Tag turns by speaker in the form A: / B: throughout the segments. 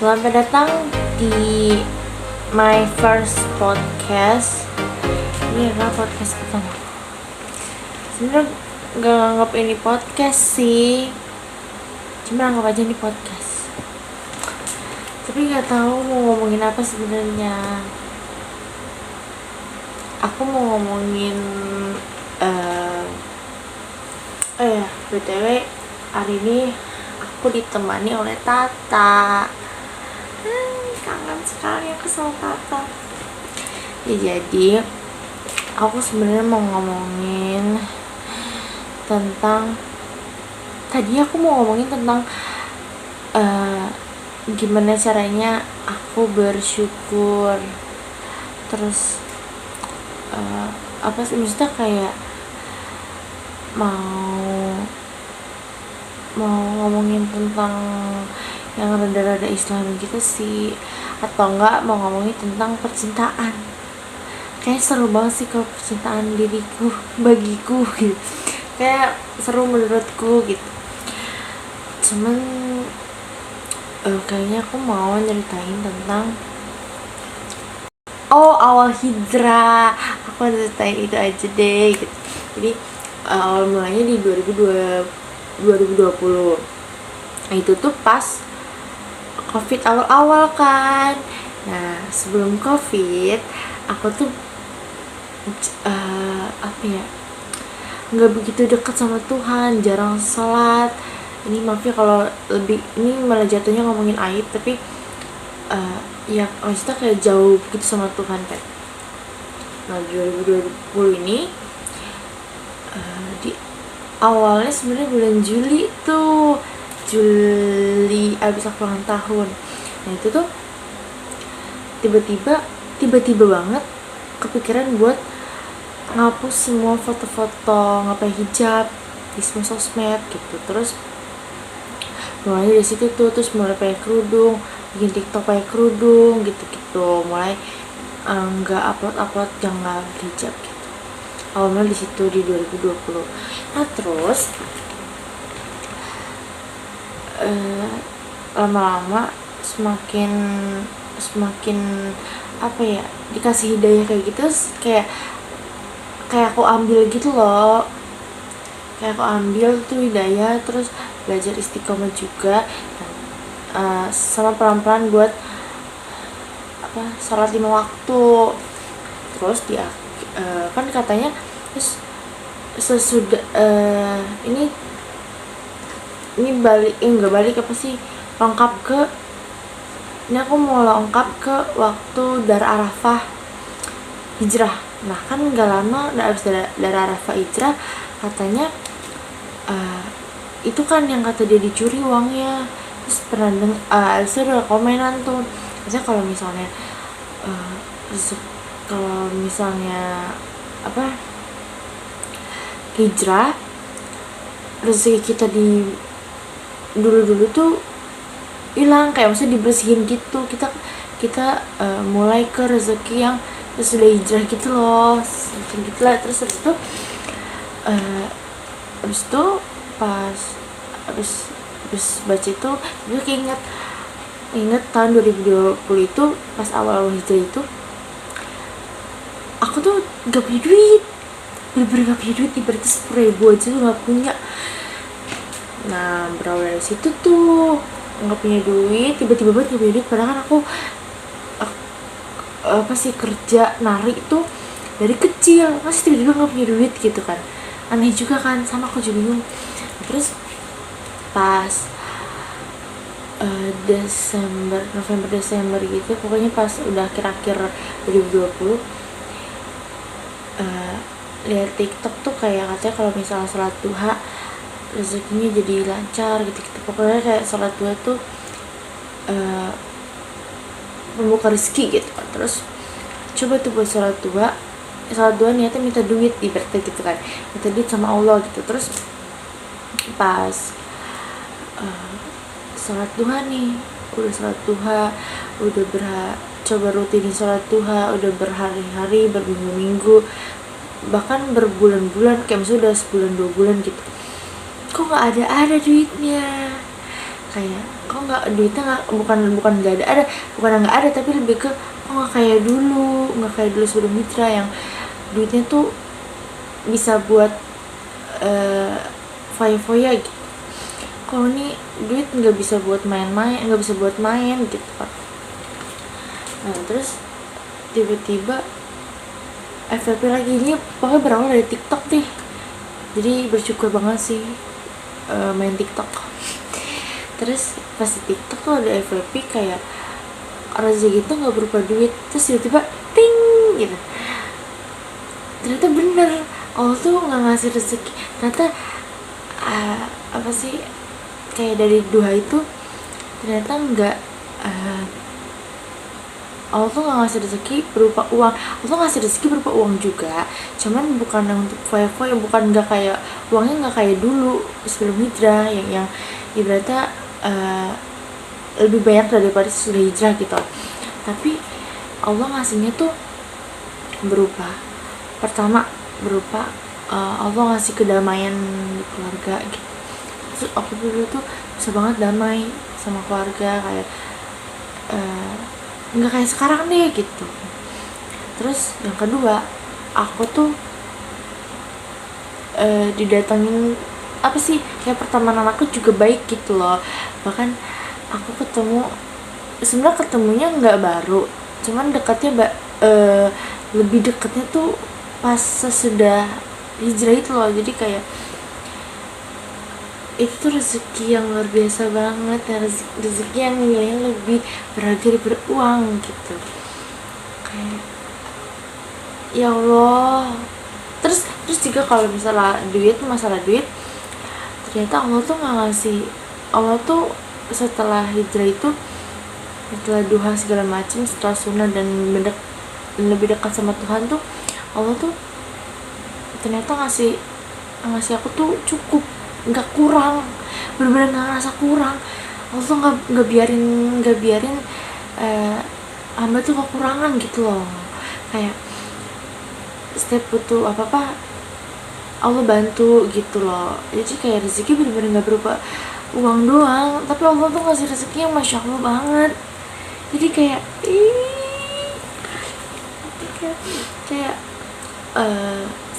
A: Selamat datang di my first podcast. Ini adalah podcast pertama. Sebenarnya gak nganggap ini podcast sih, cuma anggap aja ini podcast. Tapi gak tahu mau ngomongin apa sebenarnya. Aku mau ngomongin BTW hari ini aku ditemani oleh Tata. Kangen sekali aku sama Tata. Ya jadi aku sebenarnya mau ngomongin tentang gimana caranya aku bersyukur. Terus apa sih, maksudnya kayak mau ngomongin tentang yang rada-rada Islami gitu sih, atau enggak mau ngomongin tentang percintaan. Kayak seru banget sih kalau percintaan bagiku gitu, kayak seru menurutku gitu. Cuman kayaknya aku mau nyeritain tentang awal hijrah. Aku ceritain itu aja deh gitu. Jadi awal mulanya di 2020. Nah, itu tuh pas COVID awal-awal kan. Nah, sebelum COVID aku tuh nggak begitu dekat sama Tuhan, jarang sholat. Ini maaf ya kalau ini malah jatuhnya ngomongin aib, tapi ya maksudnya kayak jauh gitu sama Tuhan kan. Nah, 2020 ini di awalnya sebenarnya bulan Juli abis aku ulang tahun. Nah itu tuh tiba-tiba banget kepikiran buat ngapus semua foto-foto ngapain hijab di semua sosmed gitu. Terus mulai dari situ tuh, terus mulai pakai kerudung, bikin TikTok pakai kerudung gitu-gitu, mulai nggak upload yang nggak hijab gitu. Awalnya di situ di 2020. Nah terus lama-lama semakin dikasih hidayah kayak gitu, kayak aku ambil gitu loh, kayak aku ambil tuh hidayah, terus belajar istiqomah juga, sama pelan-pelan buat sholat 5 waktu. Terus dia kan katanya terus sesudah ini aku mau lengkap ke waktu Dar Arafah hijrah. Nah kan gak lama udah abis Dar Arafah hijrah, katanya itu kan yang kata dia dicuri uangnya. Terus pernah Elsa udah komenan tuh, maksudnya kalau misalnya hijrah, rezeki kita di dulu tuh hilang, kayak maksudnya dibersihin gitu. Kita mulai ke rezeki yang sudah hijrah gitu loh, gitu lah. Terus abis itu pas abis baca itu gue inget tahun 2020 itu pas awal hijrah itu aku tuh gak punya duit, bener-bener gak punya duit, ibaratnya 10.000 aja tuh gak punya. Nah berawal dari situ tuh nggak punya duit, tiba-tiba banget nggak punya duit, padahal kan aku kerja nari itu dari kecil, masih tiba-tiba nggak punya duit gitu kan, aneh juga kan, sama aku juga bingung. Terus pas November Desember gitu, pokoknya pas udah akhir-akhir 2020 lihat TikTok tuh kayak katanya kalau misalnya sholat duha rezekinya jadi lancar gitu. Pokoknya kayak sholat duha tuh membuka rezeki gitu kan. Terus coba tuh buat sholat duha niatnya minta duit, ibaratnya gitu kan, minta duit sama Allah gitu. Terus pas sholat duha nih, udah sholat duha, coba rutinin sholat duha, udah berhari-hari, berminggu-minggu, bahkan berbulan-bulan, kayak misalnya udah sebulan 2 bulan gitu, kok nggak ada duitnya. kayak kok nggak duitnya nggak, bukan nggak ada, tapi lebih ke kok nggak kayak dulu sebelum hijrah yang duitnya tuh bisa buat foya-foya gitu. Kalau ini duit nggak bisa buat main-main, nggak bisa buat main gitu kan. Nah terus tiba-tiba FVP lagi, ini pokoknya berawal dari TikTok deh. Jadi bersyukur banget sih main TikTok. Terus pas di TikTok tuh ada FVP kayak rezeki gitu nggak berupa duit, terus tiba-tiba ting gitu. Ternyata bener, Allah tuh nggak ngasih rezeki. Ternyata apa sih, kayak dari duha itu ternyata nggak, Allah tuh nggak ngasih rezeki berupa uang. Allah tuh ngasih rezeki berupa uang juga, cuman bukan untuk foya-foya, bukan nggak kayak uangnya nggak kayak dulu sebelum hijrah yang ibaratnya lebih banyak daripada sudah hijrah gitu. Tapi Allah ngasihnya tuh berupa, pertama berupa Allah ngasih kedamaian di keluarga gitu. Terus aku dulu tuh bisa banget damai sama keluarga, kayak nggak kayak sekarang deh gitu. Terus yang kedua, aku tuh didatengin apa sih, kayak pertemanan aku juga baik gitu loh. Bahkan aku sebenarnya ketemunya nggak baru, cuman dekatnya lebih dekatnya tuh pas sesudah hijrah itu loh. Jadi kayak itu tuh rezeki yang luar biasa banget ya, rezeki yang nilainya lebih berharga daripada uang gitu. Kayak ya Allah. Terus juga kalau misalnya masalah duit, ternyata Allah tuh nggak ngasih. Allah tuh setelah hijrah itu, setelah duha segala macam, setelah sunnah dan lebih dekat sama Tuhan tuh, Allah tuh ternyata ngasih aku tuh cukup, nggak kurang, bener-bener nggak ngerasa kurang. Allah tuh nggak biarin hamba tuh kekurangan gitu loh. Kayak setiap butuh apa Allah bantu gitu loh. Jadi kayak rezeki bener-bener nggak berupa uang doang, tapi Allah tuh ngasih rezeki yang masya Allah banget. Jadi kayak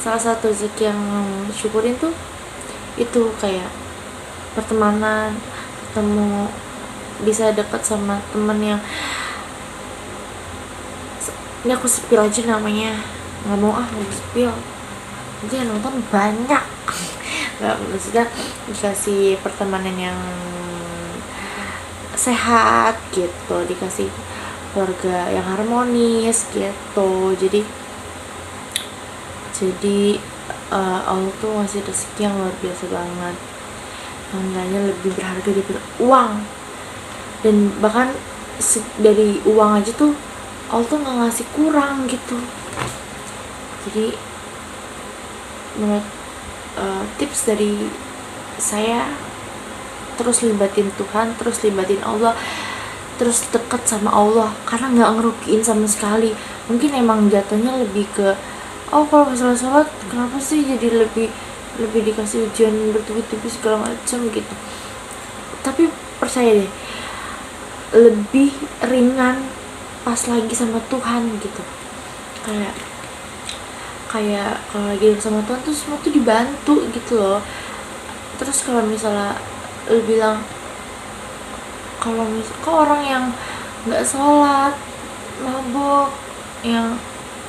A: salah satu rezeki yang syukurin tuh itu kayak pertemanan, ketemu, bisa dekat sama temen yang ini aku spill aja namanya, nggak mau spill nanti yang nonton banyak. Nggak, maksudnya dikasih pertemanan yang sehat gitu, dikasih keluarga yang harmonis gitu. Jadi Allah tuh ngasih rezeki yang luar biasa banget, yang nilainya lebih berharga daripada uang. Dan bahkan dari uang aja tuh Allah tuh nggak ngasih kurang gitu. Jadi menurut tips dari saya, terus libatin Tuhan, terus libatin Allah, terus dekat sama Allah, karena nggak ngerugiin sama sekali. Mungkin emang jatuhnya lebih ke kalau misalnya sholat kenapa sih jadi lebih dikasih ujian bertubi-tubi segala macam gitu. Tapi percaya deh, lebih ringan pas lagi sama Tuhan gitu. Kayak kalau lagi sama Tuhan tuh semua tuh dibantu gitu loh. Terus kalau misalnya lu bilang kalau orang yang nggak sholat, mabok, yang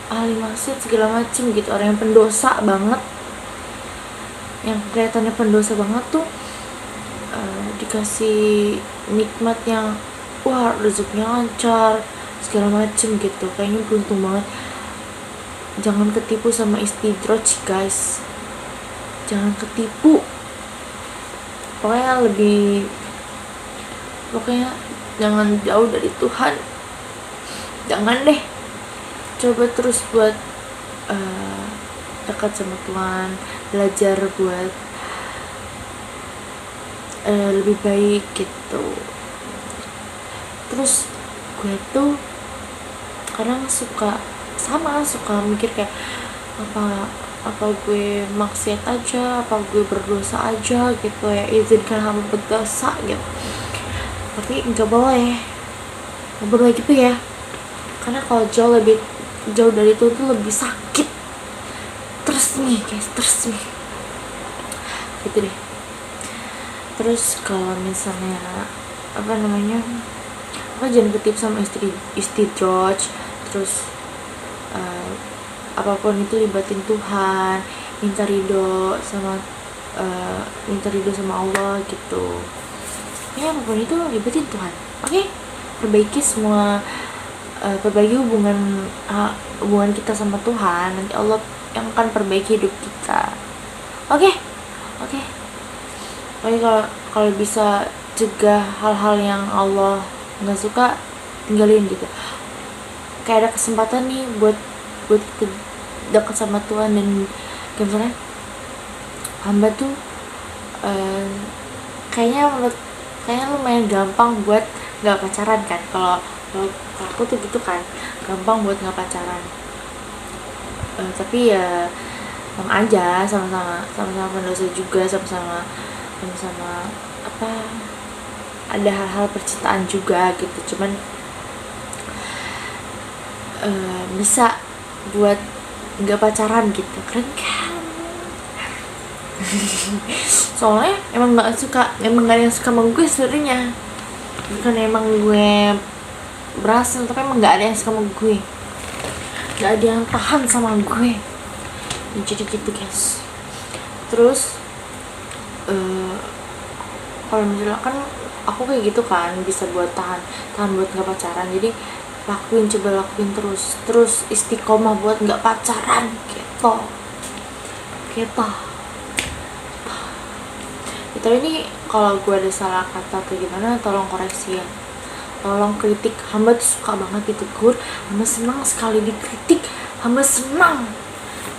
A: ahli maksiat segala macem gitu, orang yang pendosa banget, yang kelihatannya pendosa banget tuh dikasih nikmat yang wah rezekinya lancar segala macem gitu, kayaknya beruntung banget. Jangan ketipu sama istidraj guys, jangan ketipu. Pokoknya jangan jauh dari Tuhan, jangan deh. Coba terus buat dekat sama Tuhan, belajar buat lebih baik gitu. Terus gue tuh kadang suka mikir kayak apa gue maksiat aja, apa gue berdosa aja gitu ya, izinkan hamba berdosa gitu. tapi nggak boleh gitu ya, karena kalau jauh dari itu tuh lebih sakit. Terus nih guys, gitu deh. Terus kalau misalnya apa namanya, jangan ketip sama istri George. Terus apapun itu libatin Tuhan, minta ridho sama Allah gitu ya. Apapun itu libatin Tuhan, oke? Perbaiki hubungan kita sama Tuhan, nanti Allah yang akan perbaiki hidup kita, oke? Tapi kalau bisa cegah hal-hal yang Allah nggak suka, tinggalin gitu. Kayak ada kesempatan nih buat kita dekat sama Tuhan, dan misalnya hamba tuh kayaknya lumayan gampang buat nggak pacaran kan. Kalau aku tuh gitu kan, gampang buat nggak pacaran. Tapi ya sama aja, sama-sama pendosa juga, sama-sama apa, ada hal-hal percintaan juga gitu. Cuman bisa buat nggak pacaran gitu, keren kan? Soalnya emang gak ada yang suka sama gue sebenarnya, bukan emang gue berhasil, tapi emang gak ada yang suka sama gue, gak ada yang tahan sama gue ya, jadi gitu guys. Terus kalau misalnya kan aku kayak gitu kan, bisa buat tahan buat gak pacaran, jadi coba lakuin terus istiqomah buat gak pacaran gitu. Tapi ini kalau gue ada salah kata atau gimana, tolong koreksi ya, tolong kritik. Hamba tuh suka banget ditegur, hamba senang sekali dikritik, hamba senang.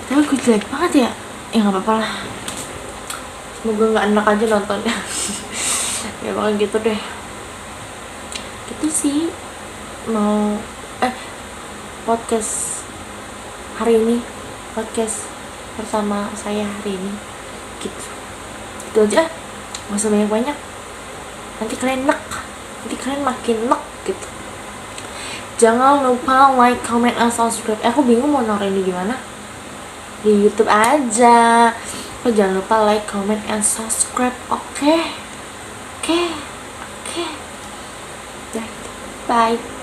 A: Tapi gue jelek banget ya nggak apa-apa lah, semoga nggak enak aja nontonnya. Ya pokoknya gitu deh, gitu sih. Mau podcast hari ini, podcast pertama saya hari ini, gitu aja. Gak usah banyak-banyak, nanti kalian makin nek gitu. Jangan lupa like, comment, and subscribe. Aku bingung mau naruh ini gimana, di YouTube aja. Jangan lupa like, comment, and subscribe, oke? Bye.